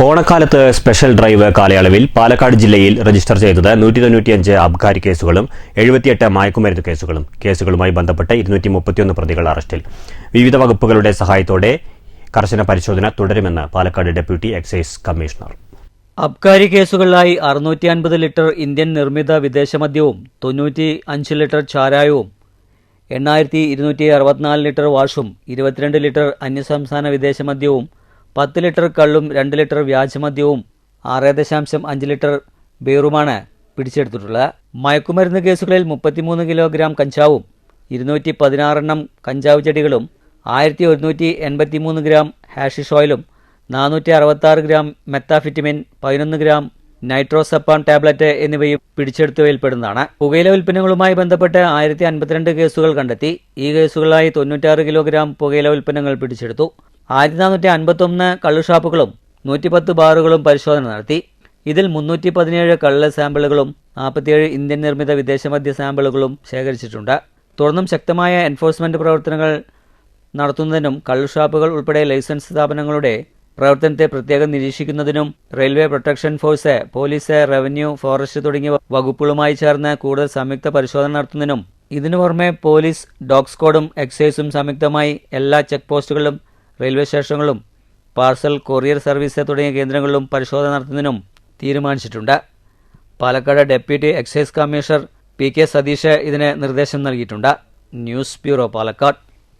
ഓണക്കാലത്ത് special drive കാലയളവിൽ പാലക്കാട് ജില്ലയിൽ രജിസ്റ്റർ ചെയ്തത് 195 അബ്കാരി കേസുകളും 78 മയക്കുമരുന്ന് കേസുകളുമായി ബന്ധപ്പെട്ട് 231 പ്രതികൾ അറസ്റ്റിൽ. വിവിധ വകുപ്പുകളുടെ സഹായത്തോടെ കർശന പരിശോധന തുടരുമെന്ന് പാലക്കാട് ഡെപ്യൂട്ടി എക്സൈസ് കമ്മീഷണർ. അബ്കാരി കേസുകളിലായി 650 ലിറ്റർ ഇന്ത്യൻ നിർമ്മിത വിദേശമദ്യവും 95 ലിറ്റർ ചാരായവും 8264 ലിറ്റർ വാഷും 22 ലിറ്റർ അന്യസംസ്ഥാന വിദേശമദ്യവും 10 ലിറ്റർ കള്ളും 2 ലിറ്റർ വ്യാജമദ്യവും 6.5 ലിറ്റർ ബീറുമാണ് പിടിച്ചെടുത്തിട്ടുള്ളത്. മയക്കുമരുന്ന് കേസുകളിൽ 33 കിലോഗ്രാം കഞ്ചാവും 216 എണ്ണം കഞ്ചാവ് ചെടികളും 1183 ഗ്രാം ഹാഷിഷ് ഓയിലും 466 ഗ്രാം മെത്താഫിറ്റമിൻ 11 ഗ്രാം നൈട്രോസപ്പാൻ ടാബ്ലറ്റ് എന്നിവയും പിടിച്ചെടുത്തവയിൽപ്പെടുന്നതാണ്. പുകയില ഉൽപ്പന്നങ്ങളുമായി ബന്ധപ്പെട്ട് 1052 കേസുകൾ കണ്ടെത്തി. ഈ കേസുകളായി 96 കിലോഗ്രാം പുകയില ഉൽപ്പന്നങ്ങൾ പിടിച്ചെടുത്തു. 1451 കള്ളുഷാപ്പുകളും 110 ബാറുകളും പരിശോധന നടത്തി. ഇതിൽ 317 കള്ള് സാമ്പിളുകളും 47 ഇന്ത്യൻ നിർമ്മിത വിദേശമദ്യ സാമ്പിളുകളും ശേഖരിച്ചിട്ടുണ്ട്. തുടർന്നും ശക്തമായ എൻഫോഴ്സ്മെന്റ് പ്രവർത്തനങ്ങൾ നടത്തുന്നതിനും കള്ളുഷാപ്പുകൾ ഉൾപ്പെടെ ലൈസൻസ് സ്ഥാപനങ്ങളുടെ പ്രവർത്തനത്തെ പ്രത്യേകം നിരീക്ഷിക്കുന്നതിനും railway protection force, police, revenue, forest തുടങ്ങിയ വകുപ്പുകളുമായി ചേർന്ന് കൂടുതൽ സംയുക്ത പരിശോധന നടത്തുന്നതിനും ഇതിനു പുറമെ പോലീസ്, ഡോഗ് സ്ക്വാഡും എക്സൈസും സംയുക്തമായി എല്ലാ ചെക്ക് പോസ്റ്റുകളിലും റെയിൽവേ സ്റ്റേഷനുകളും പാർസൽ കൊറിയർ സർവീസ് തുടങ്ങിയ കേന്ദ്രങ്ങളിലും പരിശോധന നടത്തുന്നതിനും തീരുമാനിച്ചിട്ടുണ്ട്. Palakkad deputy excise commissioner P K. Satheesh ഇതിന് നിർദ്ദേശം നൽകിയിട്ടുണ്ട്. News bureau, Palakkad.